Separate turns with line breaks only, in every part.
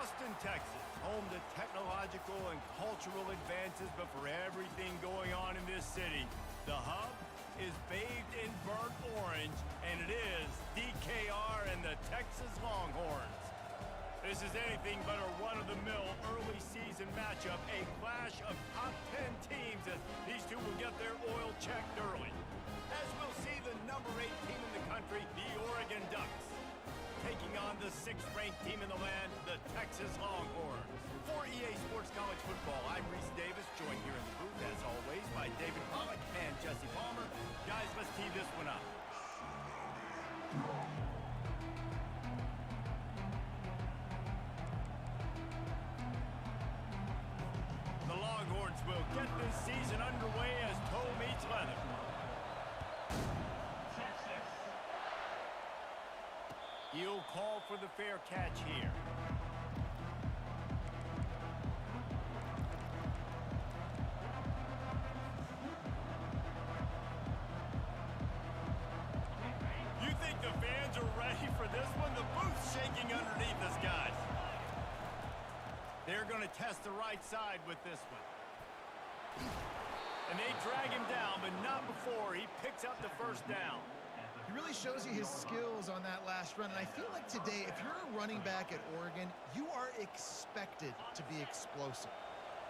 Austin, Texas, home to technological and cultural advances, but for everything going on in this city, the hub is bathed in burnt orange, and it is DKR and the Texas Longhorns. This is anything but a run-of-the-mill early season matchup, a clash of top 10 teams as these two will get their oil checked early. As we'll see the number 8 team in the country, the Oregon Ducks, taking on the 6th-ranked team in the land, the Texas Longhorns. For EA Sports College Football, I'm Reese Davis, joined here in the booth, as always, by David Pollack and Jesse Palmer. Guys, let's tee this one up. The Longhorns will get this season underway as toe meets leather. He'll call for the fair catch here. You think the fans are ready for this one? The booth's shaking underneath us, guys. They're going to test the right side with this one. And they drag him down, but not before he picks up the first down.
He really shows you his skills on that last run, and I feel like today, if you're a running back at Oregon, you are expected to be explosive.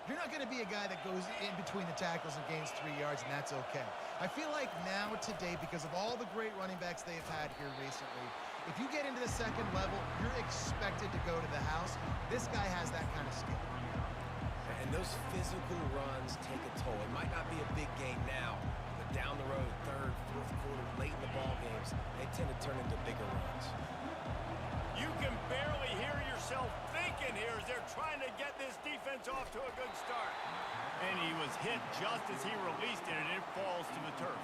You're not going to be a guy that goes in between the tackles and gains 3 yards, and that's okay. I feel like now today, because of all the great running backs they've had here recently, if you get into the second level, you're expected to go to the house. This guy has that kind of skill.
And those physical runs take a toll. It might not be a big gain now, but down the road, third, fourth quarter, late in the ball games, they tend to turn into bigger runs.
You can barely hear yourself thinking here as they're trying to get this defense off to a good start. And he was hit just as he released it, and it falls to the turf.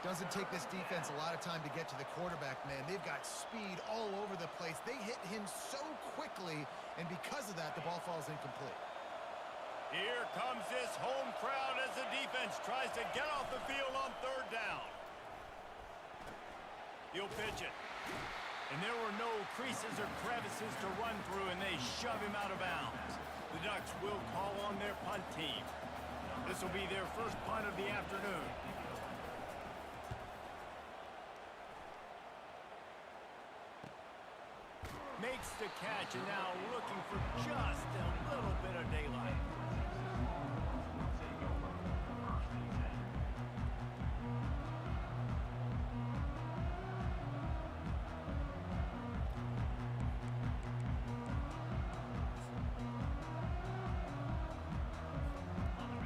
Doesn't take this defense a lot of time to get to the quarterback, man. They've got speed all over the place. They hit him so quickly, and because of that, the ball falls incomplete.
Here comes this home crowd as the defense tries to get off the field on third down. He'll pitch it. And there were no creases or crevices to run through, and they shove him out of bounds. The Ducks will call on their punt team. This will be their first punt of the afternoon. Makes the catch, and now looking for just a little bit of daylight.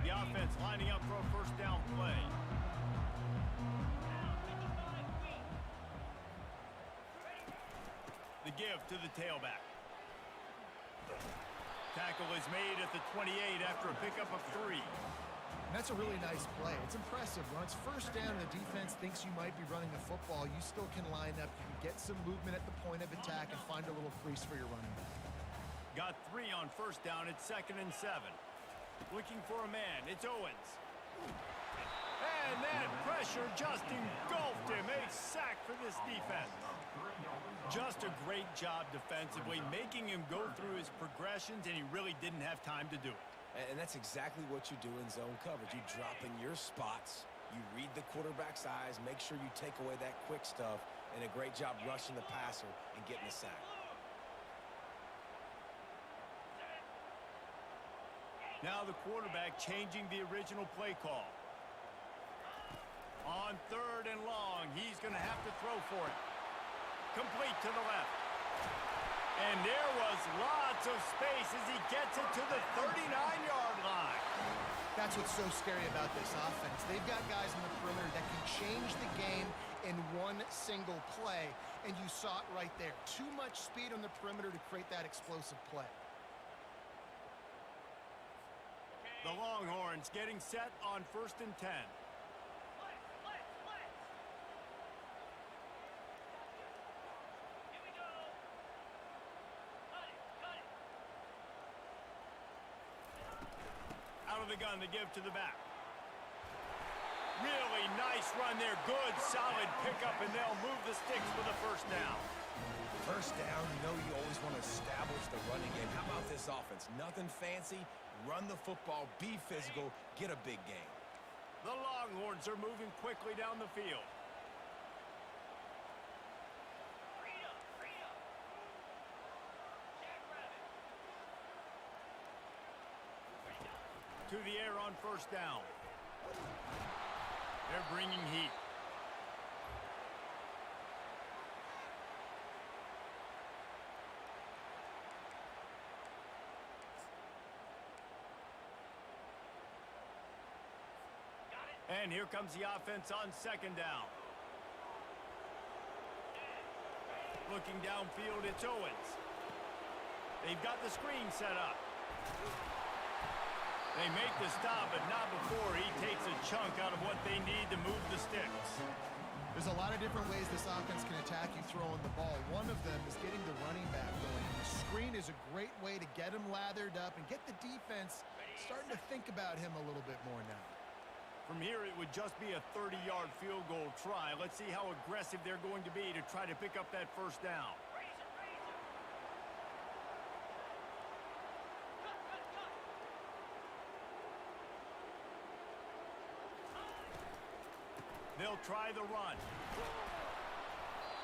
The offense lining up for a first down play. The give to the tailback. Tackle is made at the 28 after a pickup of 3.
And that's a really nice play. It's impressive. When it's first down and the defense thinks you might be running the football, you still can line up. You can get some movement at the point of attack and find a little crease for your running back.
Got 3 on first down at 2nd and 7. Looking for a man. It's Owens. And that pressure just engulfed him. A sack for this defense. Just a great job defensively, making him go through his progressions, and he really didn't have time to do it.
And that's exactly what you do in zone coverage. You drop in your spots, you read the quarterback's eyes, make sure you take away that quick stuff, and a great job rushing the passer and getting the sack.
Now the quarterback changing the original play call. On 3rd and long, he's going to have to throw for it. Complete to the left. And there was lots of space as he gets it to the 39-yard line.
That's what's so scary about this offense. They've got guys in the perimeter that can change the game in one single play, and you saw it right there. Too much speed on the perimeter to create that explosive play.
The Longhorns getting set on 1st and 10. Out of the gun to give to the back. Really nice run there. Good, solid pickup, and they'll move the sticks for the first down.
First down, you know you always want to establish the running game. How about this offense? Nothing fancy. Run the football, be physical, get a big gain.
The Longhorns are moving quickly down the field. To the air on first down. They're bringing heat. And here comes the offense on second down. Looking downfield, it's Owens. They've got the screen set up. They make the stop, but not before he takes a chunk out of what they need to move the sticks.
There's a lot of different ways this offense can attack you throwing the ball. One of them is getting the running back going. The screen is a great way to get him lathered up and get the defense starting to think about him a little bit more now.
From here, it would just be a 30-yard field goal try. Let's see how aggressive they're going to be to try to pick up that first down. They'll try the run.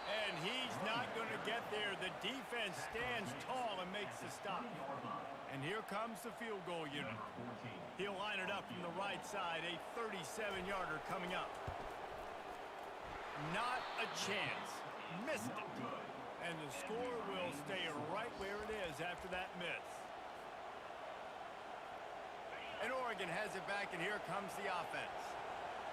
And he's not going to get there. The defense stands tall and makes the stop. And here comes the field goal unit. He'll line it up from the right side, a 37-yarder coming up. Not a chance. Missed it. And the score will stay right where it is after that miss. And Oregon has it back, and here comes the offense.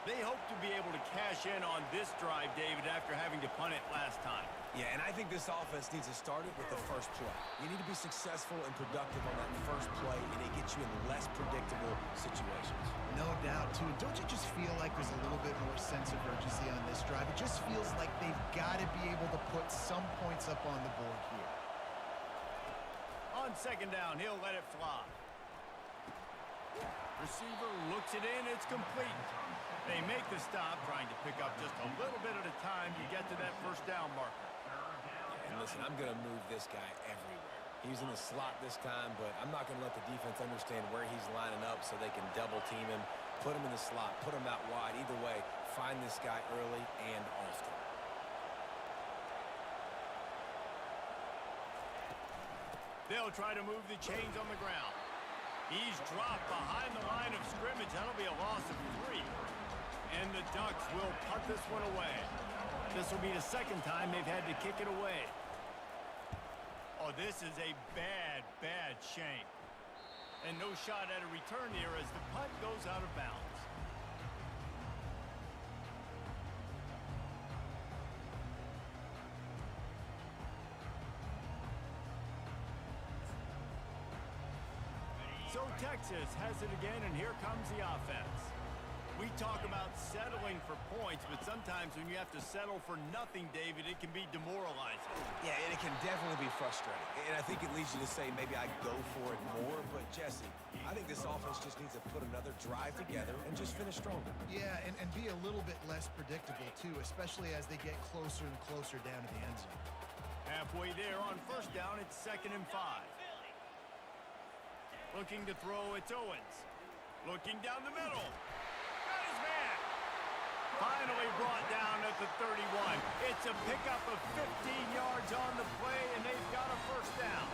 They hope to be able to cash in on this drive, David, after having to punt it last time.
Yeah, and I think this offense needs to start it with the first play. You need to be successful and productive on that first play, and it gets you in less predictable situations.
No doubt, too. Don't you just feel like there's a little bit more sense of urgency on this drive? It just feels like they've got to be able to put some points up on the board here.
On second down, he'll let it fly. Receiver looks it in. It's complete. They make the stop, trying to pick up just a little bit at a time to get to that first down marker.
And listen, I'm going to move this guy everywhere. He's in the slot this time, but I'm not going to let the defense understand where he's lining up so they can double team him, put him in the slot, put him out wide. Either way, find this guy early and often.
They'll try to move the chains on the ground. He's dropped behind the line of scrimmage. That'll be a loss of 3. And the Ducks will punt this one away. This will be the second time they've had to kick it away. Oh, this is a bad, bad shame. And no shot at a return here as the punt goes out of bounds. So Texas has it again, and here comes the offense. We talk about settling for points, but sometimes when you have to settle for nothing, David, it can be demoralizing.
Yeah, and it can definitely be frustrating. And I think it leads you to say maybe I go for it more. But, Jesse, I think this offense just needs to put another drive together and just finish stronger.
Yeah, and be a little bit less predictable, too, especially as they get closer and closer down to the end zone.
Halfway there on first down, it's 2nd and 5. Looking to throw, it's Owens. Looking down the middle. Got his man. Finally brought down at the 31. It's a pickup of 15 yards on the play, and they've got a first down.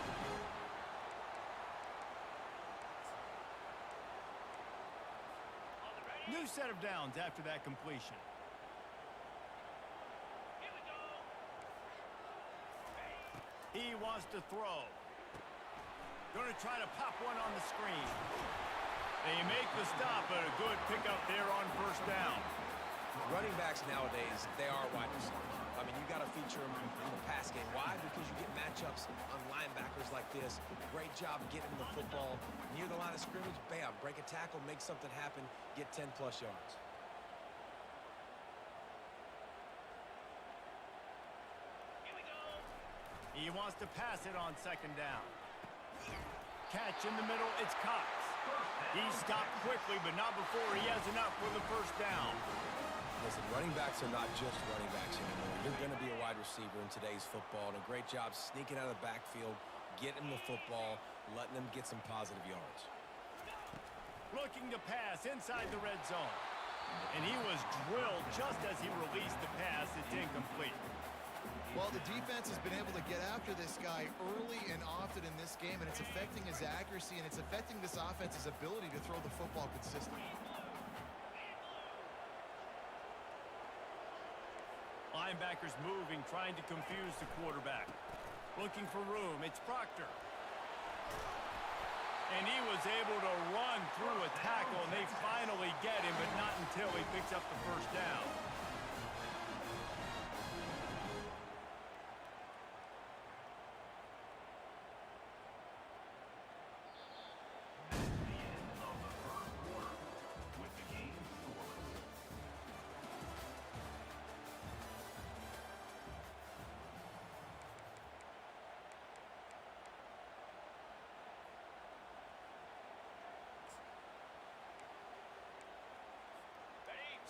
New set of downs after that completion. He wants to throw. Going to try to pop one on the screen. They make the stop, but a good pickup there on first down.
Running backs nowadays, they are wide receivers. I mean, you got to feature them in the pass game. Why? Because you get matchups on linebackers like this. Great job getting the football near the line of scrimmage. Bam, break a tackle, make something happen, get 10-plus yards.
He wants to pass it on second down. Catch in the middle, it's Cox. He stopped quickly, but not before he has enough for the first down.
Listen, running backs are not just running backs anymore. You're going to be a wide receiver in today's football, and a great job sneaking out of the backfield, getting the football, letting them get some positive yards.
Looking to pass inside the red zone. And he was drilled just as he released the pass. It's incomplete.
Well, the defense has been able to get after this guy early and often in this game, and it's affecting his accuracy, and it's affecting this offense's ability to throw the football consistently.
Linebackers moving, trying to confuse the quarterback. Looking for room. It's Proctor. And he was able to run through a tackle, and they finally get him, but not until he picks up the first down.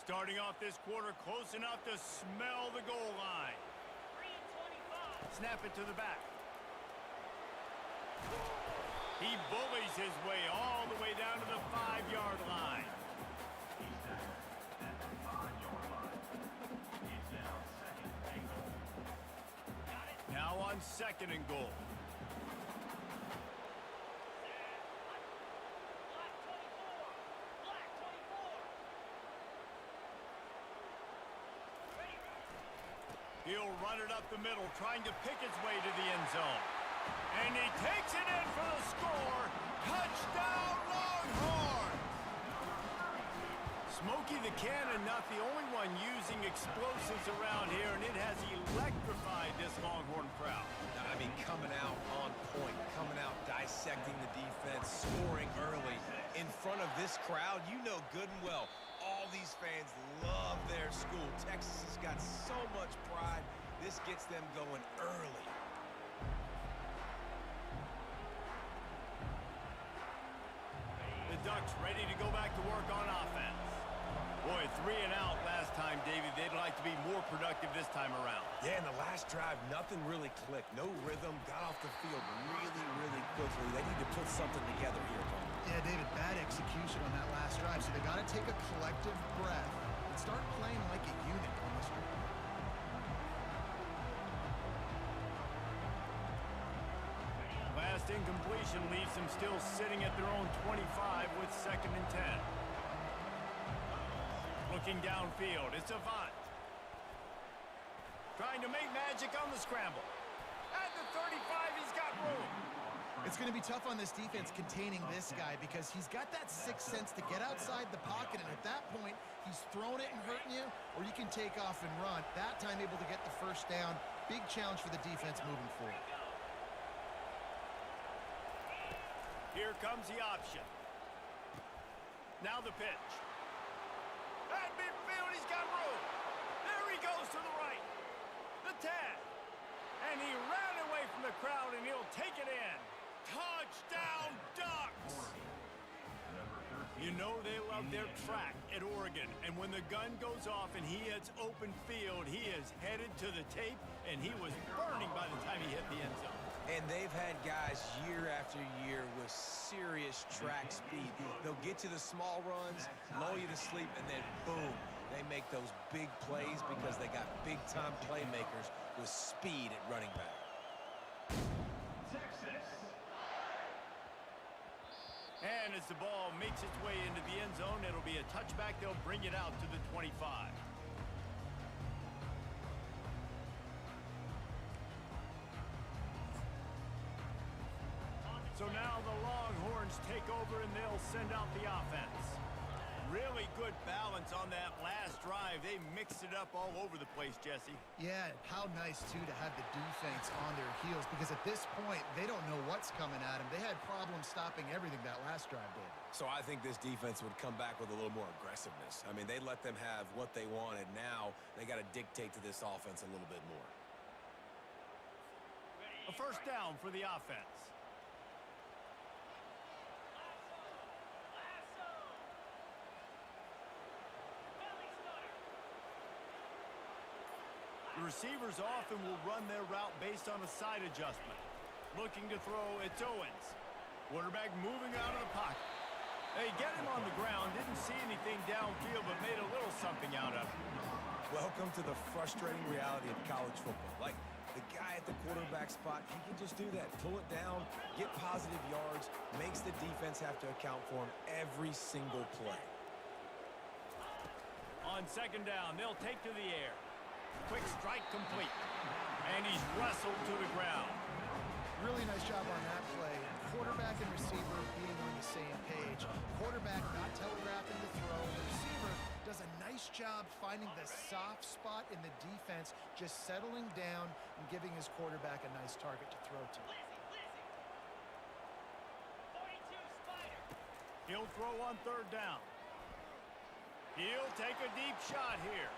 Starting off this quarter close enough to smell the goal line. Snap it to the back. He bullies his way all the way down to the 5-yard line. Now on 2nd and goal. He'll run it up the middle, trying to pick his way to the end zone. And he takes it in for the score. Touchdown, Longhorn! Smokey the Cannon, not the only one using explosives around here, and it has electrified this Longhorn crowd.
I mean, coming out on point, coming out dissecting the defense, scoring early. In front of this crowd, you know good and well, all these fans love their school. Texas has got so much pride. This gets them going early.
The Ducks ready to go back to work on offense. Boy, 3 and out last time, David. They'd like to be more productive this time around.
Yeah, in the last drive, nothing really clicked. No rhythm. Got off the field really, really quickly. They need to put something together here, Tom.
Yeah, David, bad execution on that last drive, so they got to take a collective breath and start playing like a unit on this one.
Last incompletion leaves them still sitting at their own 25 with 2nd and 10. Looking downfield, it's Avant. Trying to make magic on the scramble. At the 35, he's got room.
It's going to be tough on this defense containing this guy because he's got that sixth sense to get outside the pocket, and at that point, he's throwing it and hurting you, or you can take off and run. That time able to get the first down. Big challenge for the defense moving forward.
Here comes the option. Now the pitch. At midfield, he's got room. There he goes to the right. The tag. And he ran away from the crowd, and he'll take it in. Touchdown, Ducks! You know they love their track at Oregon, and when the gun goes off and he hits open field, he is headed to the tape, and he was burning by the time he hit the end zone.
And they've had guys year after year with serious track speed. They'll get to the small runs, lull you to sleep, and then boom, they make those big plays because they got big-time playmakers with speed at running back.
And as the ball makes its way into the end zone, it'll be a touchback. They'll bring it out to the 25. So now the Longhorns take over and they'll send out the offense. Really good balance on that last drive. They mixed it up all over the place, Jesse.
Yeah, how nice, too, to have the defense on their heels because at this point, they don't know what's coming at them. They had problems stopping everything that last drive did.
So I think this defense would come back with a little more aggressiveness. I mean, they let them have what they wanted. Now they got to dictate to this offense a little bit more.
A first down for the offense. The receivers often will run their route based on a side adjustment. Looking to throw, it's Owens. Quarterback moving out of the pocket. They get him on the ground, didn't see anything downfield, but made a little something out of it.
Welcome to the frustrating reality of college football. Like, the guy at the quarterback spot, he can just do that. Pull it down, get positive yards, makes the defense have to account for him every single play.
On second down, they'll take to the air. Quick strike complete. And he's wrestled to the ground.
Really nice job on that play. Quarterback and receiver being on the same page. Quarterback not telegraphing the throw. The receiver does a nice job finding the soft spot in the defense, just settling down and giving his quarterback a nice target to throw to.
He'll throw on third down. He'll take a deep shot here.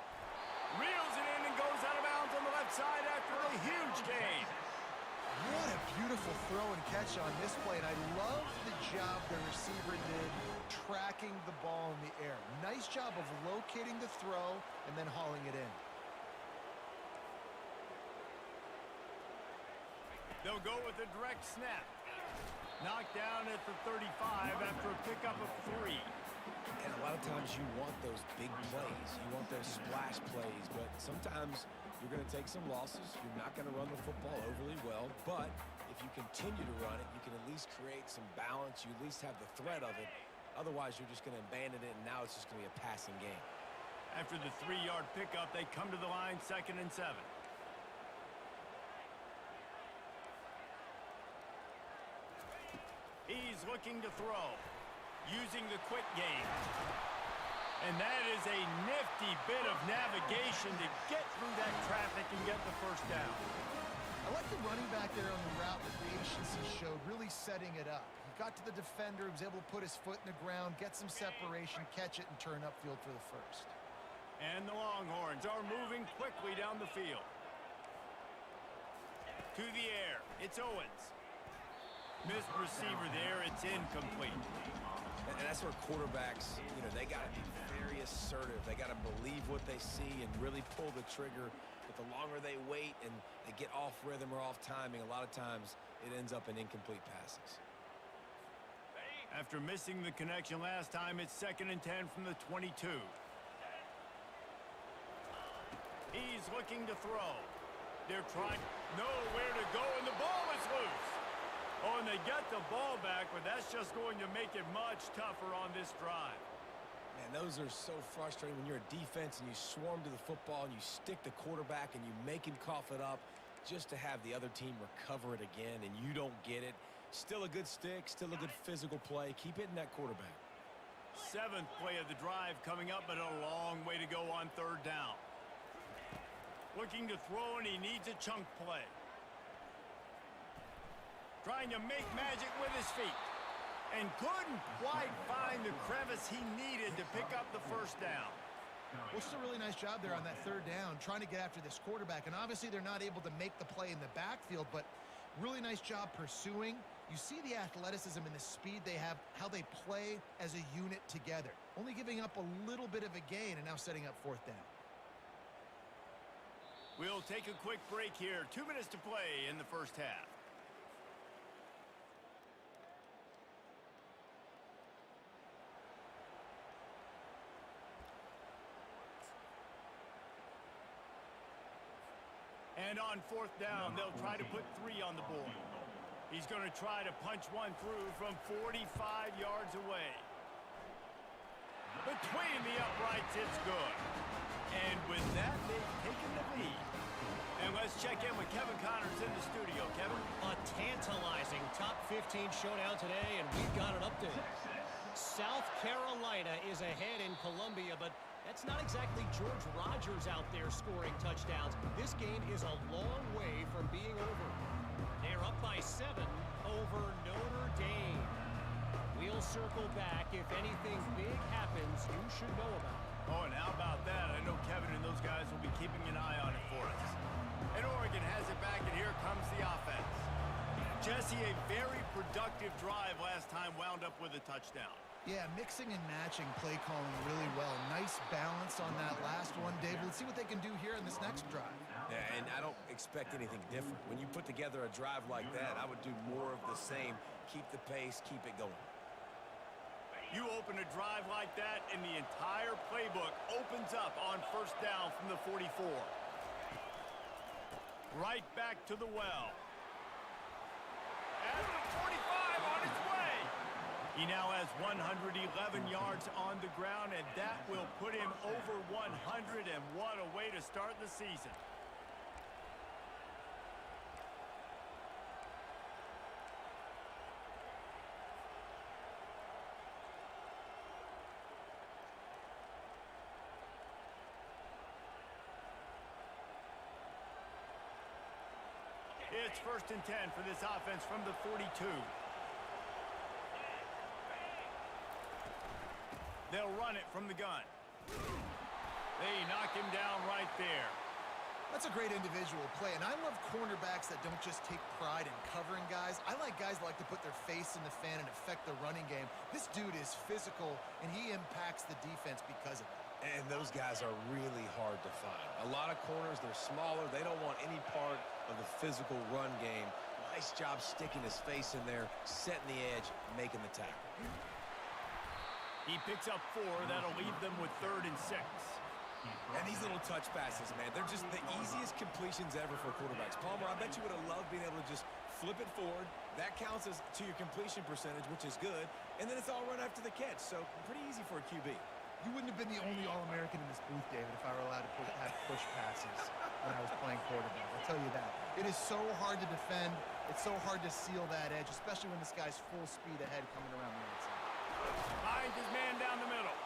Reels it in and goes out of bounds on the left side after a huge gain.
What a beautiful throw and catch on this play, and I love the job the receiver did tracking the ball in the air. Nice job of locating the throw and then hauling it in.
They'll go with a direct snap. Knocked down at the 35 after a pickup of 3.
And a lot of times you want those big plays. You want those splash plays, but sometimes you're going to take some losses. You're not going to run the football overly well, but if you continue to run it, you can at least create some balance. You at least have the threat of it. Otherwise, you're just going to abandon it, and now it's just going to be a passing game.
After the 3-yard pickup, they come to the line, 2nd and 7. He's looking to throw, using the quick game. And that is a nifty bit of navigation to get through that traffic and get the first down.
I like the running back there on the route, the patience he showed, really setting it up. He got to the defender, was able to put his foot in the ground, get some separation, catch it, and turn upfield for the first.
And the Longhorns are moving quickly down the field. To the air, it's Owens. Missed receiver there, it's incomplete.
And that's where quarterbacks, they got to be very assertive. They got to believe what they see and really pull the trigger. But the longer they wait and they get off rhythm or off timing, a lot of times it ends up in incomplete passes.
After missing the connection last time, it's 2nd and 10 from the 22. He's looking to throw. They're trying nowhere to go, and the ball is loose. Oh, and they get the ball back, but that's just going to make it much tougher on this drive.
Man, those are so frustrating when you're a defense and you swarm to the football and you stick the quarterback and you make him cough it up just to have the other team recover it again, and you don't get it. Still a good stick, still a good physical play. Keep hitting that quarterback.
7th play of the drive coming up, but a long way to go on third down. Looking to throw, and he needs a chunk play. Trying to make magic with his feet. And couldn't quite find the crevice he needed to pick up the first down.
Well, just a really nice job there on that third down, trying to get after this quarterback. And obviously they're not able to make the play in the backfield, but really nice job pursuing. You see the athleticism and the speed they have, how they play as a unit together. Only giving up a little bit of a gain and now setting up 4th down.
We'll take a quick break here. 2 minutes to play in the first half. And on 4th down, they'll try to put 3 on the board. He's going to try to punch one through from 45 yards away. Between the uprights, it's good. And with that, they've taken the lead. And let's check in with Kevin Connors in the studio. Kevin?
A tantalizing top 15 showdown today, and we've got an update. South Carolina is ahead in Columbia, but that's not exactly George Rogers out there scoring touchdowns. This game is a long way from being over. They're up by 7 over Notre Dame. We'll circle back. If anything big happens, you should know about it.
Oh, and how about that? I know Kevin and those guys will be keeping an eye on it for us. And Oregon has it back, and here comes the offense. Jesse, a very productive drive last time, wound up with a touchdown.
Yeah, mixing and matching play calling really well. Nice balance on that last one, Dave. Let's see what they can do here in this next drive.
Yeah, and I don't expect anything different. When you put together a drive like that, I would do more of the same. Keep the pace, keep it going.
You open a drive like that, and the entire playbook opens up on first down from the 44. Right back to the well. And the 45 on its way. He now has 111 yards on the ground, and that will put him over 100, and what a way to start the season. It's 1st and 10 for this offense from the 42. They'll run it from the gun. They knock him down right there.
That's a great individual play, and I love cornerbacks that don't just take pride in covering guys. I like guys that like to put their face in the fan and affect the running game. This dude is physical, and he impacts the defense because of it.
And those guys are really hard to find. A lot of corners, they're smaller. They don't want any part of the physical run game. Nice job sticking his face in there, setting the edge, making the tackle.
He picks up 4. That'll leave them with 3rd and 6.
And these little touch passes, man, they're just the easiest completions ever for quarterbacks. Palmer, I bet you would have loved being able to just flip it forward. That counts as to your completion percentage, which is good. And then it's all run after the catch, so pretty easy for a QB.
You wouldn't have been the only All-American in this booth, David, if I were allowed to have push passes when I was playing quarterback. I'll tell you that. It is so hard to defend. It's so hard to seal that edge, especially when this guy's full speed ahead coming around the outside.
Finds his man down the middle.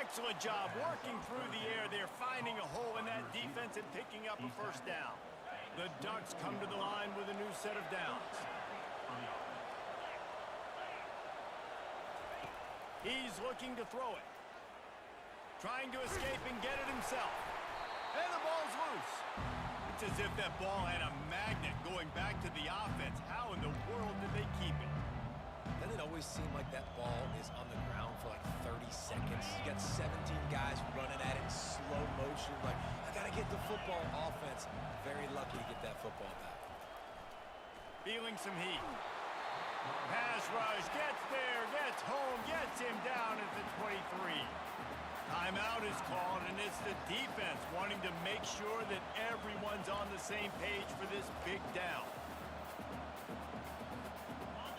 Excellent job working through the air there, finding a hole in that defense and picking up a first down. The Ducks come to the line with a new set of downs. He's looking to throw it. Trying to escape and get it himself. And the ball's loose. It's as if that ball had a magnet going back to the offense. How in the world did they keep it?
Doesn't it always seem like that ball is on the ground for like 30 seconds? You got 17 guys running at it in slow motion. Like, I got to get the football. Offense, very lucky to get that football back.
Feeling some heat. Pass rush, gets there, gets home, gets him down at the 23. Timeout is called, and it's the defense wanting to make sure that everyone's on the same page for this big down.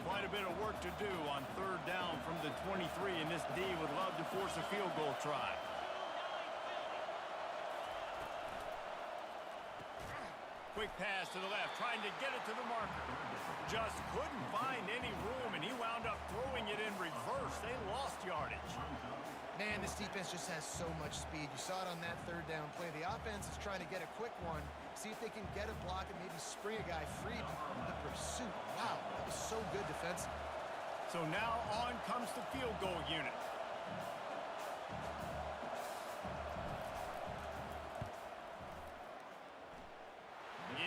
Quite a bit of work to do on 3rd down from the 23, and this D would love to force a field goal try. Quick pass to the left, trying to get it to the marker. Just couldn't find any room, and he wound up throwing it in reverse. They lost yardage.
Man, this defense just has so much speed. You saw it on that 3rd down play. The offense is trying to get a quick one, see if they can get a block and maybe spring a guy free. The pursuit, wow, that was so good defensively.
So now on comes the field goal unit.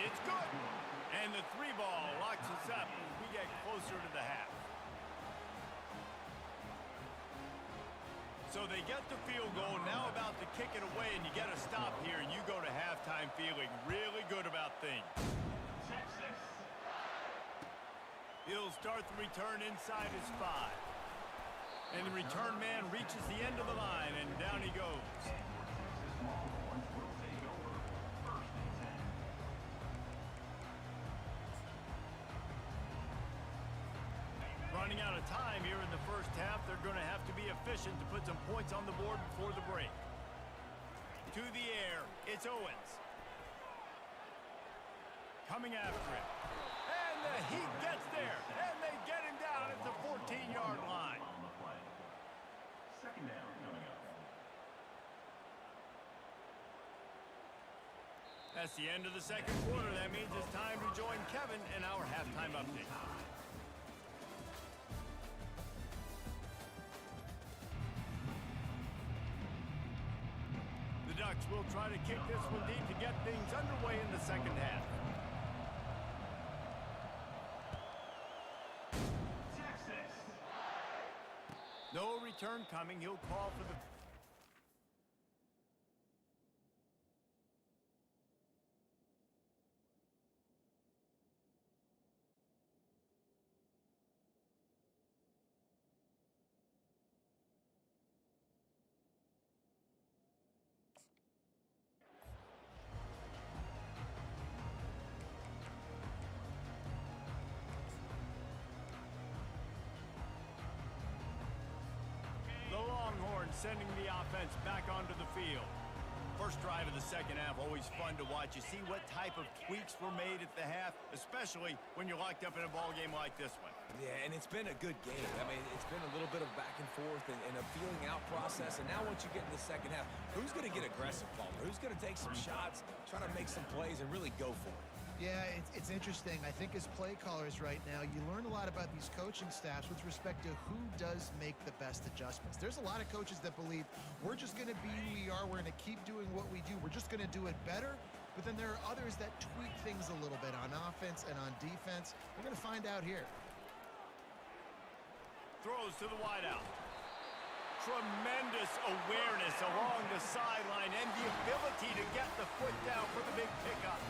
It's good. And the 3 ball locks us up as we get closer to the half. So they get the field goal, now about to kick it away, and you get a stop here, and you go to halftime feeling really good about things. He'll start the return inside his 5. And the return man reaches the end of the line, and down he goes. Running out of time here in the first half, they're going to have to be efficient to put some points on the board before the break. To the air, it's Owens. Coming after him. And the heat gets there, and they get him down at the 14-yard line.
Second down coming up.
That's the end of the second quarter. That means it's time to join Kevin in our halftime update. The Ducks will try to kick this one deep to get things underway in the second half.
Texas.
No return coming. He'll call for the sending the offense back onto the field. First drive of the second half, always fun to watch. You see what type of tweaks were made at the half, especially when you're locked up in a ball game like this one.
Yeah, and it's been a good game. I mean, it's been a little bit of back and forth and a feeling out process. And now once you get in the second half, who's going to get aggressive, Palmer? Who's going to take some shots, try to make some plays, and really go for it?
Yeah, it's interesting. I think as play callers right now, you learn a lot about these coaching staffs with respect to who does make the best adjustments. There's a lot of coaches that believe we're just going to be who we are. We're going to keep doing what we do. We're just going to do it better. But then there are others that tweak things a little bit on offense and on defense. We're going to find out here.
Throws to the wideout. Tremendous awareness along the sideline and the ability to get the foot down for the big pickup.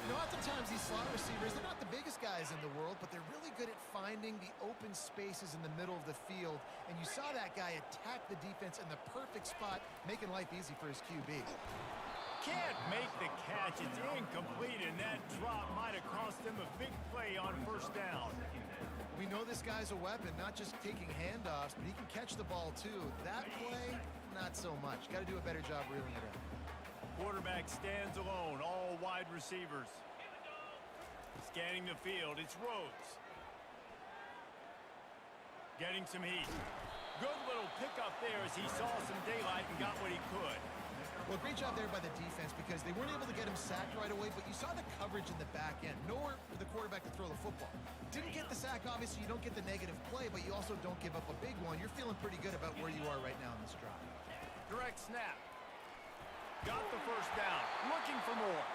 You know, oftentimes these slot receivers, they're not the biggest guys in the world, but they're really good at finding the open spaces in the middle of the field. And you saw that guy attack the defense in the perfect spot, making life easy for his QB.
Can't make the catch. It's incomplete, and that drop might have cost him a big play on first down.
We know this guy's a weapon, not just taking handoffs, but he can catch the ball too. That play, not so much. Got to do a better job reeling it in.
Quarterback stands alone, all wide receivers. Scanning the field, it's Rhodes. Getting some heat. Good little pickup there as he saw some daylight and got what he could.
Well, great job there by the defense because they weren't able to get him sacked right away, but you saw the coverage in the back end. Nowhere for the quarterback to throw the football. Didn't get the sack, obviously. You don't get the negative play, but you also don't give up a big one. You're feeling pretty good about where you are right now in this drive.
Direct snap. Got the first down. Looking for more.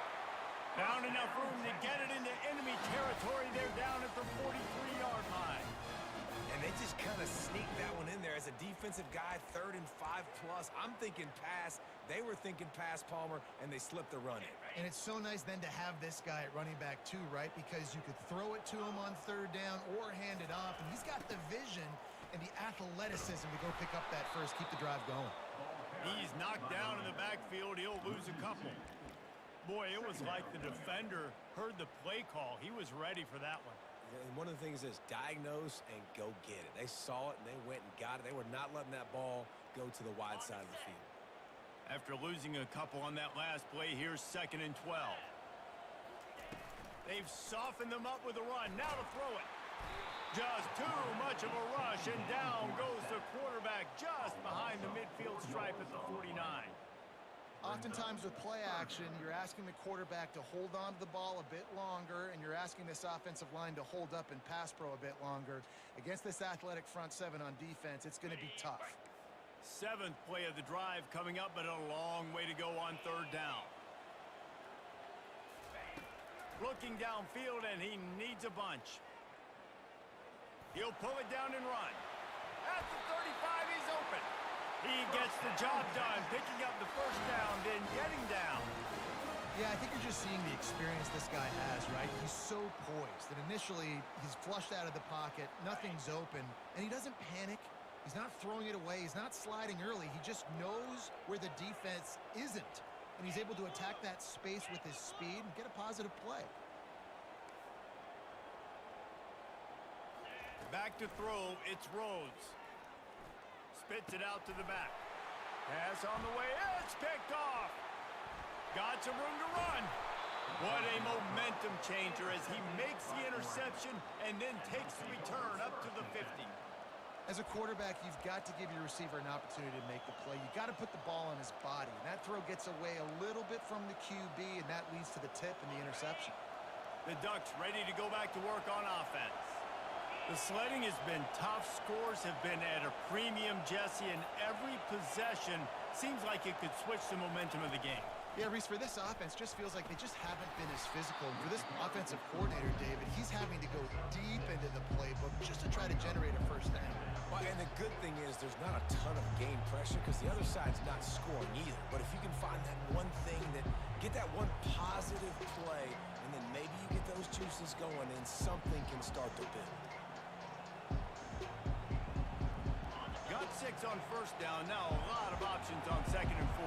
Found enough room to get it into enemy territory. They're down at the 43-yard line.
And they just kind of sneaked that one in there as a defensive guy, 3rd and 5+. I'm thinking pass. They were thinking pass, Palmer, and they slipped the run in.
And it's so nice then to have this guy at running back too, right? Because you could throw it to him on 3rd down or hand it off. And he's got the vision and the athleticism to go pick up that first, keep the drive going.
He's knocked down in the backfield. He'll lose a couple. Boy, it was like the defender heard the play call. He was ready for that one.
And one of the things is diagnose and go get it. They saw it and they went and got it. They were not letting that ball go to the wide side of the field.
After losing a couple on that last play, here's 2nd and 12. They've softened them up with a run. Now to throw it. Just too much of a rush, and down goes the quarterback just behind the midfield stripe at the 49.
Oftentimes with play action, you're asking the quarterback to hold on to the ball a bit longer, and you're asking this offensive line to hold up and pass pro a bit longer. Against this athletic front seven on defense, it's going to be tough.
7th play of the drive coming up, but a long way to go on 3rd down. Looking downfield, and he needs a bunch. He'll pull it down and run. At the 35, he's open. He gets the job done, picking up the first down, then getting down.
Yeah, I think you're just seeing the experience this guy has, right? He's so poised that initially he's flushed out of the pocket, nothing's open, and he doesn't panic. He's not throwing it away. He's not sliding early. He just knows where the defense isn't, and he's able to attack that space with his speed and get a positive play.
Back to throw, it's Rhodes. Spits it out to the back. Pass on the way, it's picked off. Got some room to run. What a momentum changer as he makes the interception and then takes the return up to the 50.
As a quarterback, you've got to give your receiver an opportunity to make the play. You've got to put the ball on his body. And that throw gets away a little bit from the QB, and that leads to the tip and the interception.
The Ducks ready to go back to work on offense. The sledding has been tough. Scores have been at a premium, Jesse, and every possession seems like it could switch the momentum of the game.
Yeah, Reese, for this offense, just feels like they just haven't been as physical. For this offensive coordinator, David, he's having to go deep into the playbook just to try to generate a first down.
Well, and the good thing is there's not a ton of game pressure because the other side's not scoring either. But if you can find that one thing, that get that one positive play, and then maybe you get those juices going and something can start to build.
Got 6 on first down. Now a lot of options on 2nd and 4.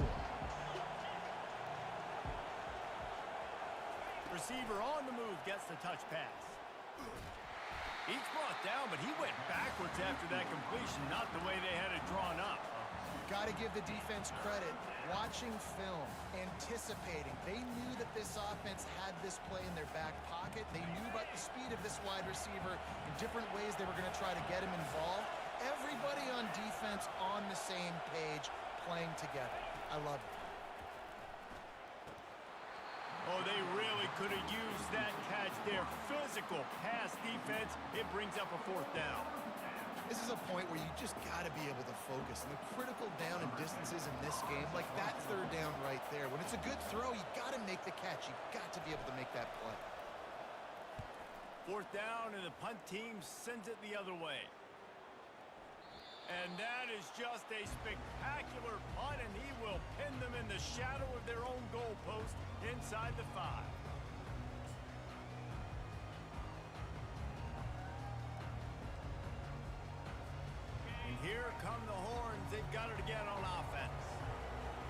Receiver on the move gets the touch pass. He's brought down, but he went backwards after that completion, not the way they had it drawn up.
Got to give the defense credit. Watching film, anticipating. They knew that this offense had this play in their back pocket. They knew about the speed of this wide receiver in different ways they were going to try to get him involved. Everybody on defense on the same page, playing together. I love it.
Oh, they really could have used that catch there. Physical pass defense. It brings up a 4th down.
This is a point where you just got to be able to focus. And the critical down and distances in this game, like that 3rd down right there. When it's a good throw, you got to make the catch. You got to be able to make that play.
4th down, and the punt team sends it the other way. And that is just a spectacular punt, and he will pin them in the shadow of their own goalpost inside the 5. And here come the horns. They've got it again on offense.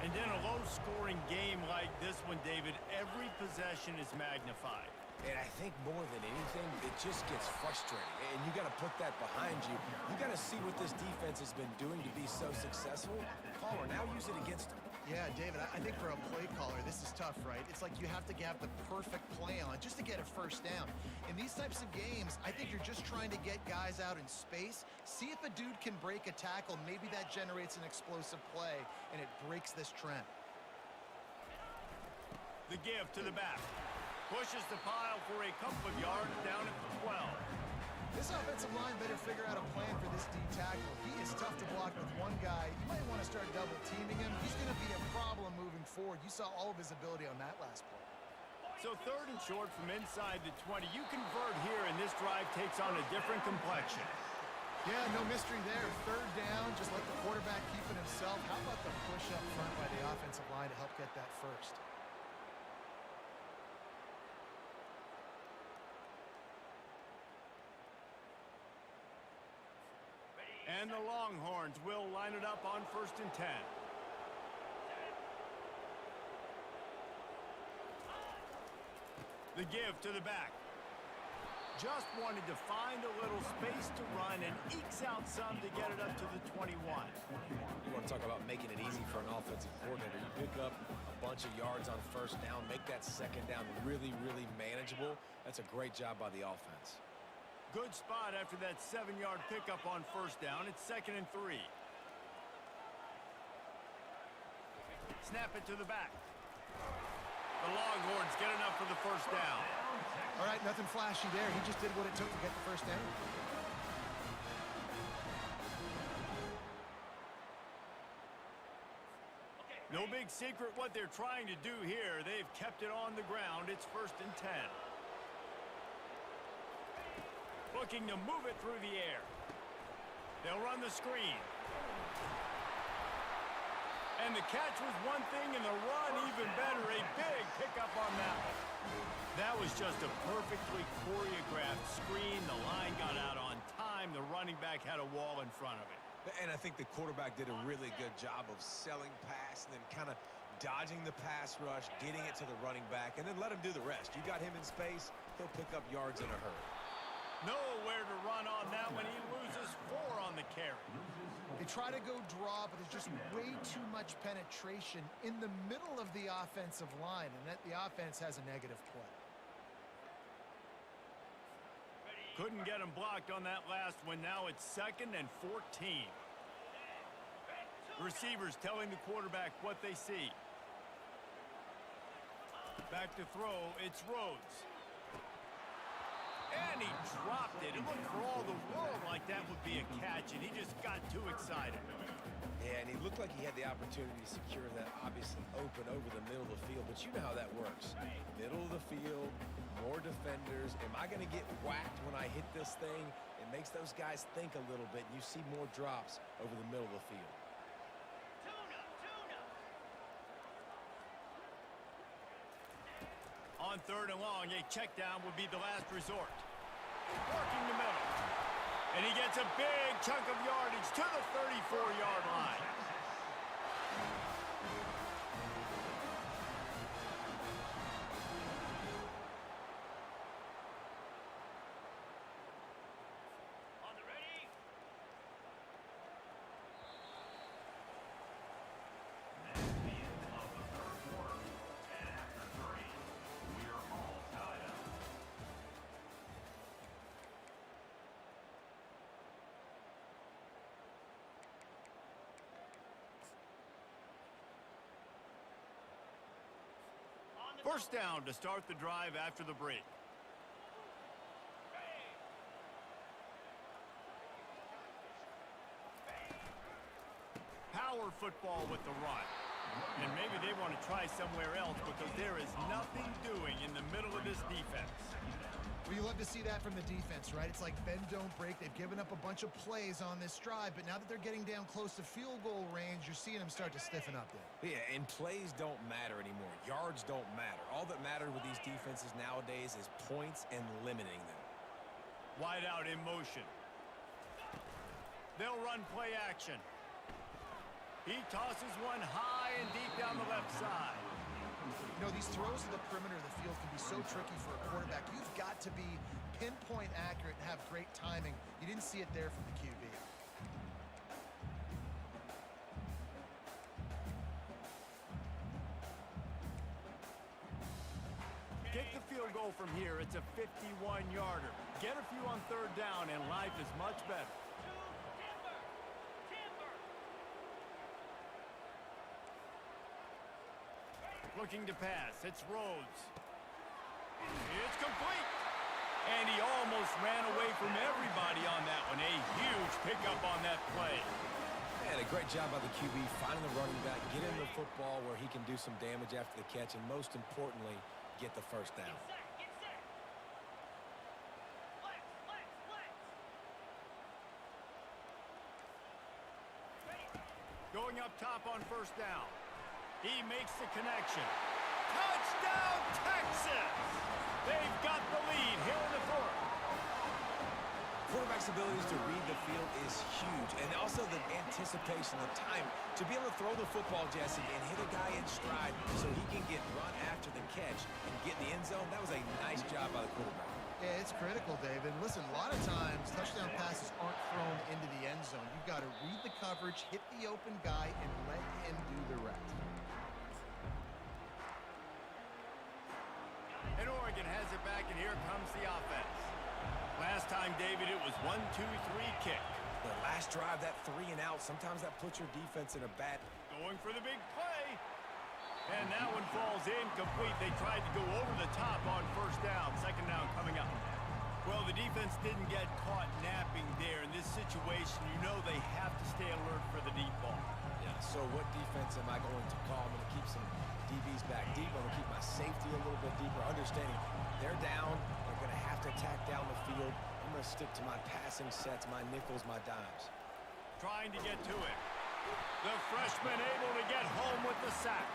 And in a low-scoring game like this one, David, every possession is magnified.
And I think more than anything, it just gets frustrating. And you got to put that behind you. You got to see what this defense has been doing to be so successful. Caller, now use it against them.
Yeah, David, I think for a play caller, this is tough, right? It's like you have to have the perfect play on just to get a 1st down. In these types of games, I think you're just trying to get guys out in space, see if a dude can break a tackle. Maybe that generates an explosive play, and it breaks this trend.
The give to the back. Pushes the pile for a couple of yards down at the 12.
This offensive line better figure out a plan for this D tackle. He is tough to block with one guy. You might want to start double teaming him. He's going to be a problem moving forward. You saw all of his ability on that last play.
So 3rd and short from inside the 20. You convert here, and this drive takes on a different complexion.
Yeah, no mystery there. 3rd down, just let the quarterback keep it himself. How about the push up front by the offensive line to help get that first?
And the Longhorns will line it up on 1st and 10. The give to the back. Just wanted to find a little space to run and ekes out some to get it up to the 21.
You want to talk about making it easy for an offensive coordinator. You pick up a bunch of yards on 1st down, make that 2nd down really, really manageable. That's a great job by the offense.
Good spot after that 7-yard pickup on 1st down. It's 2nd and 3. Snap it to the back. The Longhorns get enough for the 1st down.
All right, nothing flashy there. He just did what it took to get the 1st down.
No big secret what they're trying to do here. They've kept it on the ground. It's 1st and 10. Looking to move it through the air. They'll run the screen. And the catch was one thing, and the run even better. A big pickup on that one. That was just a perfectly choreographed screen. The line got out on time. The running back had a wall in front of it.
And I think the quarterback did a really good job of selling pass and then kind of dodging the pass rush, getting it to the running back, and then let him do the rest. You got him in space, he'll pick up yards in a hurry.
Nowhere to run on that one. He loses 4 on the carry.
They try to go draw, but there's just way too much penetration in the middle of the offensive line, and that the offense has a negative play.
Couldn't get him blocked on that last one. Now it's 2nd and 14. Receivers telling the quarterback what they see. Back to throw. It's Rhodes. And he dropped it. It looked for all the world like that would be a catch, and he just got too excited.
Yeah, and he looked like he had the opportunity to secure that, obviously open over the middle of the field, but you know how that works. Middle of the field, more defenders. Am I going to get whacked when I hit this thing? It makes those guys think a little bit. You see more drops over the middle of the field.
On 3rd and long, a check down would be the last resort. Working the middle. And he gets a big chunk of yardage to the 34-yard line. First down to start the drive after the break. Power football with the run. And maybe they want to try somewhere else because there is nothing doing in the middle of this defense.
Well, you love to see that from the defense, right? It's like bend, don't break. They've given up a bunch of plays on this drive, but now that they're getting down close to field goal range, you're seeing them start to stiffen up there.
Yeah, and plays don't matter anymore. Yards don't matter. All that matters with these defenses nowadays is points and limiting them.
Wide out in motion. They'll run play action. He tosses one high and deep down the left side.
You know, these throws to the perimeter of the field can be so tricky for a quarterback. You've got to be pinpoint accurate and have great timing. You didn't see it there from the QB.
Kick the field goal from here. It's a 51-yarder. Get a few on third down, and life is much better. Looking to pass. It's Rhodes. It's complete. And he almost ran away from everybody on that one. A huge pickup on that play.
And a great job by the QB finding the running back, get him the football where he can do some damage after the catch, and most importantly, get the first down.
Going up top on first down. He makes the connection. Touchdown, Texas! They've got the lead here in the fourth.
Quarterback's abilities to read the field is huge, and also the anticipation, the time to be able to throw the football, Jesse, and hit a guy in stride so he can get run after the catch and get in the end zone. That was a nice job by the quarterback.
Yeah, it's critical, David. Listen, a lot of times touchdown passes aren't thrown into the end zone. You've got to read the coverage, hit the open guy, and let him do the rest.
And Oregon has it back, and here comes the offense. Last time, David, it was 1-2-3 kick.
The last drive, that 3 and out, sometimes that puts your defense in a bad...
Going for the big play. And that one falls incomplete. They tried to go over the top on first down. Second down coming up. Well, the defense didn't get caught napping there. In this situation, you know they have to stay alert for the deep ball.
Yeah, so what defense am I going to call? I'm going to keep some DBs back deep. I'm going to keep my safety a little bit deeper, understanding they're down. They're going to have to attack down the field. I'm going to stick to my passing sets, my nickels, my dimes.
Trying to get to it. The freshman able to get home with the sack.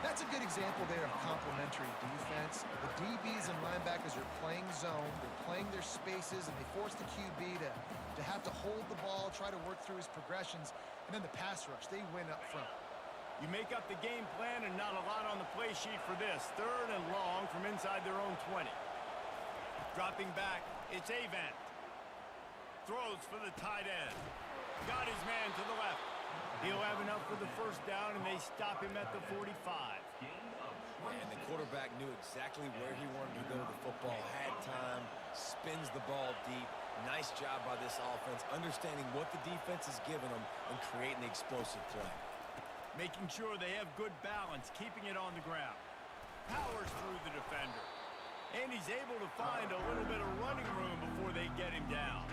That's a good example there of complementary defense. The DBs and linebackers are playing zone. They're playing their spaces, and they force the QB to have to hold the ball, try to work through his progressions, and then the pass rush, they win up front.
You make up the game plan and not a lot on the play sheet for this. Third and long from inside their own 20. Dropping back, it's Avant. Throws for the tight end. Got his man to the left. He'll have enough for the first down, and they stop him at the 45.
And the quarterback knew exactly where he wanted to go with the football, had time, spins the ball deep. Nice job by this offense, understanding what the defense is giving them and creating the explosive play.
Making sure they have good balance, keeping it on the ground. Powers through the defender. And he's able to find a little bit of running room before they get him down.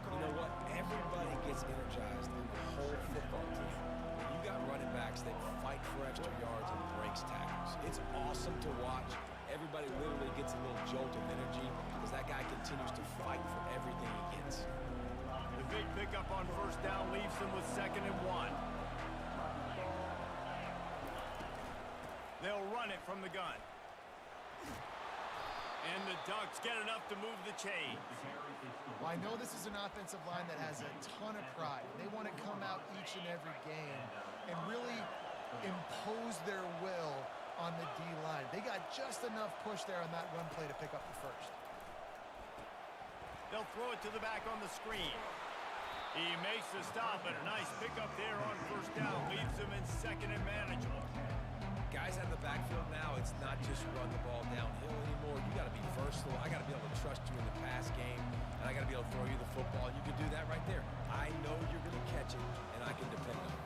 You know what? Everybody gets energized on the whole football team. When you got running backs that fight for extra yards and breaks tackles, it's awesome to watch. Everybody literally gets a little jolt of energy because that guy continues to fight for everything he gets.
The big pickup on first down leaves them with 2nd and 1. They'll run it from the gun. And the Ducks get enough to move the chains.
Well, I know this is an offensive line that has a ton of pride. They want to come out each and every game and really impose their will on the D-line. They got just enough push there on that run play to pick up the first.
They'll throw it to the back on the screen. He makes the stop, and a nice pickup there on first down. Leaves them in 2nd and manageable.
Guys out of the backfield now, it's not just run the ball downhill anymore. You got to be versatile. I got to be able to trust you in the pass game, and I got to be able to throw you the football. And you can do that right there. I know you're going to catch it, and I can depend on it.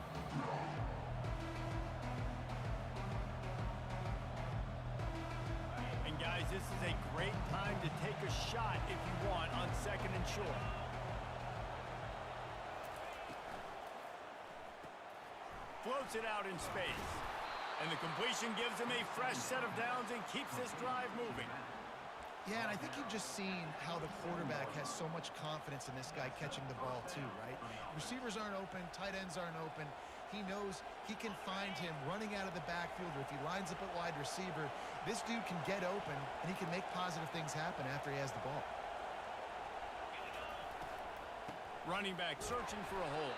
this is a great time to take a shot if you want on 2nd and short. Floats it out in space. And the completion gives him a fresh set of downs and keeps this drive moving.
Yeah, and I think you've just seen how the quarterback has so much confidence in this guy catching the ball too, right? Receivers aren't open, tight ends aren't open. He knows he can find him running out of the backfield, or if he lines up at wide receiver, this dude can get open, and he can make positive things happen after he has the ball.
Running back searching for a hole.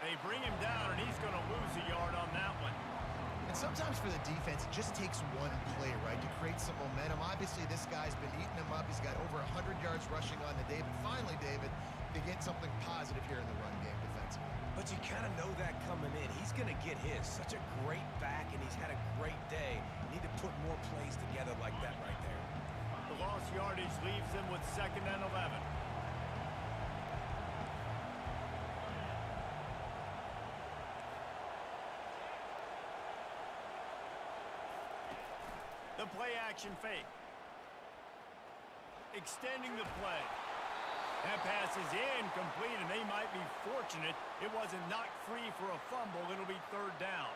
They bring him down, and he's going to lose a yard on that one.
And sometimes for the defense, it just takes one play, right, to create some momentum. Obviously, this guy's been eating him up. He's got over 100 yards rushing on the day. But finally, David, they get something positive here in the run game defensively.
But you kind of know that coming in. He's going to get his. Such a great back, and he's had a great day. You need to put more plays together like that right there.
The lost yardage leaves them with 2nd and 11. The play action fake. Extending the play. That pass is incomplete, and they might be fortunate it wasn't knocked free for a fumble. It'll be 3rd down.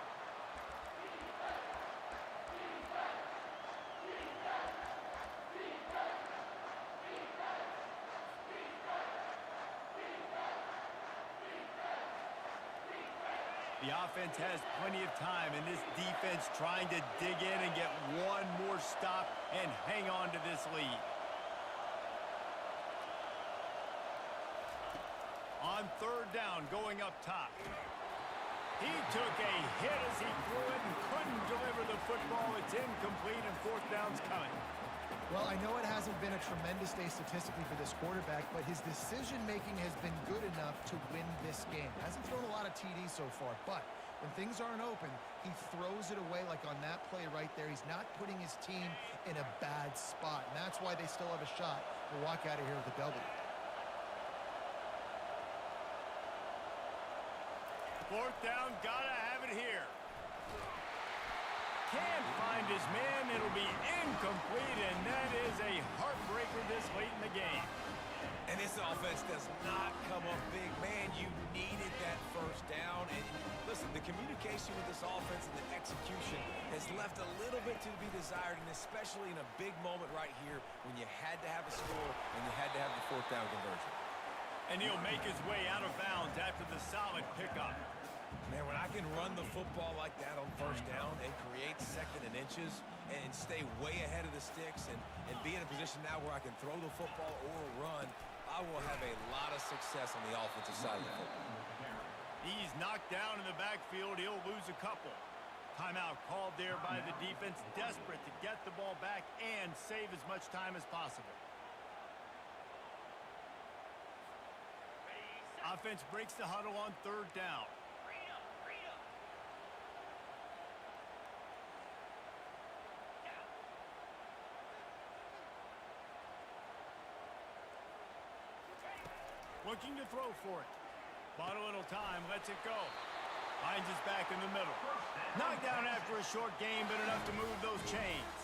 The offense has plenty of time, and this defense trying to dig in and get one more stop and hang on to this lead. On 3rd down, going up top. He took a hit as he threw it and couldn't deliver the football. It's incomplete, and 4th down's coming.
Well, I know it hasn't been a tremendous day statistically for this quarterback, but his decision-making has been good enough to win this game. Hasn't thrown a lot of TDs so far, but when things aren't open, he throws it away like on that play right there. He's not putting his team in a bad spot, and that's why they still have a shot to walk out of here with a W.
4th down, gotta have it here. Can't find his man. It'll be incomplete, and that is a heartbreaker this late in the game.
And this offense does not come up big. Man, you needed that 1st down. And listen, the communication with this offense and the execution has left a little bit to be desired, and especially in a big moment right here when you had to have a score and you had to have the 4th down conversion.
And he'll make his way out of bounds after the solid pickup.
Man, when I can run the football like that on 1st down and create 2nd and inches and stay way ahead of the sticks and be in a position now where I can throw the football or run, I will have a lot of success on the offensive side of the football.
He's knocked down in the backfield. He'll lose a couple. Timeout called there by the defense, desperate to get the ball back and save as much time as possible. Offense breaks the huddle on 3rd down. Looking to throw for it. Bought a little time, lets it go. Finds his back in the middle. Knocked down after a short game, but enough to move those chains.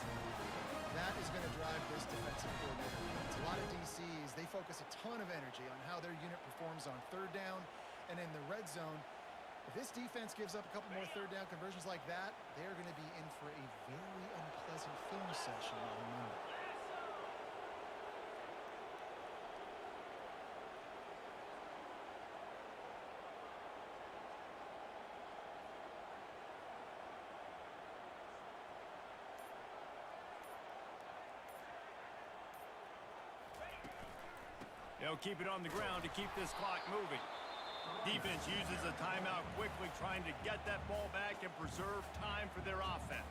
That is going to drive this defensive coordinator. It's a lot of DCs. They focus a ton of energy on how their unit performs on 3rd down and in the red zone. If this defense gives up a couple more 3rd down conversions like that, they're going to be in for a very unpleasant film session on Monday.
They'll keep it on the ground to keep this clock moving. Defense uses a timeout quickly, trying to get that ball back and preserve time for their offense.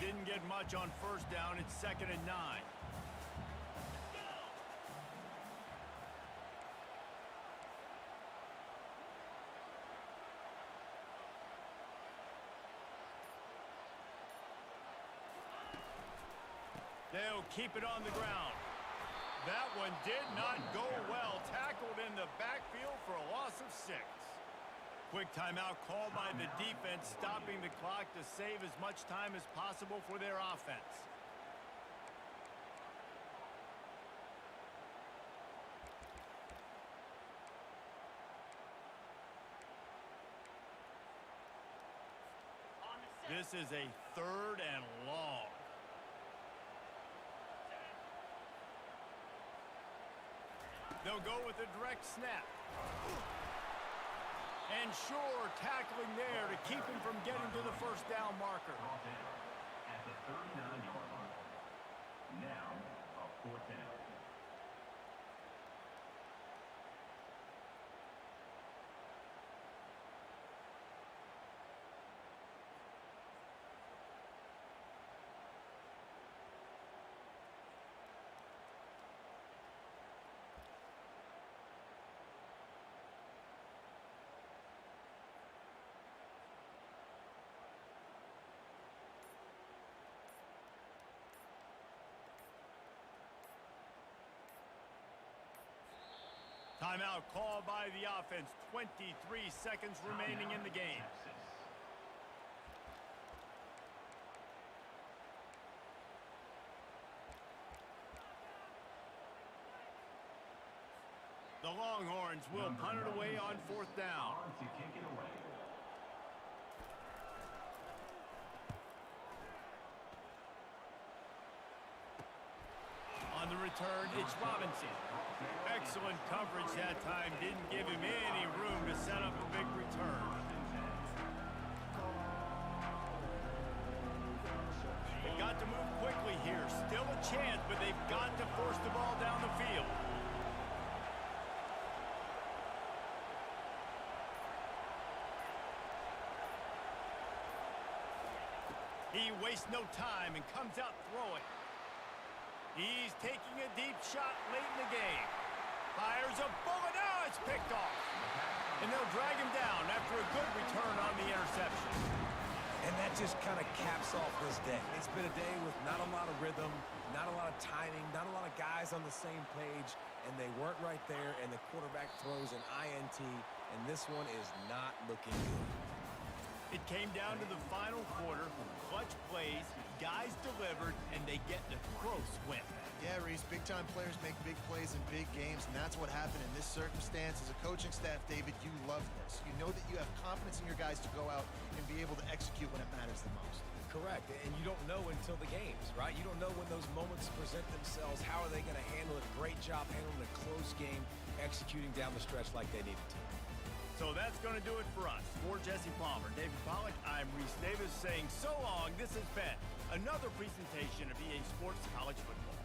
Didn't get much on 1st down. It's 2nd and 9. They'll keep it on the ground. That one did not go well. Tackled in the backfield for a loss of 6. Quick timeout called by the defense, stopping the clock to save as much time as possible for their offense. This is a 3rd and long. They'll go with a direct snap. And sure, tackling there to keep him from getting to the first down marker.
At the 39-yard line. Now, a 4th down.
Timeout called by the offense. 23 seconds remaining in the game. The Longhorns will punt it away on 4th down.
To kick it away.
On the return, it's Robinson. Excellent coverage that time. Didn't give him any room to set up a big return. They've got to move quickly here. Still a chance, but they've got to force the ball down the field. He wastes no time and comes out throwing. He's taking a deep shot late in the game. Fires a bullet. Oh, it's picked off. And they'll drag him down after a good return on the interception.
And that just kind of caps off this day. It's been a day with not a lot of rhythm, not a lot of timing, not a lot of guys on the same page, and they weren't right there, and the quarterback throws an INT, and this one is not looking good.
It came down to the final quarter. Clutch plays, guys delivered, and they get the close win.
Yeah, Reese, big-time players make big plays in big games, and that's what happened in this circumstance. As a coaching staff, David, you love this. You know that you have confidence in your guys to go out and be able to execute when it matters the most.
Correct, and you don't know until the games, right? You don't know when those moments present themselves. How are they going to handle it? Great job handling a close game, executing down the stretch like they needed to.
So that's going to do it for us. For Jesse Palmer, David Pollack, I'm Reese Davis saying so long. This has been another presentation of EA Sports College Football.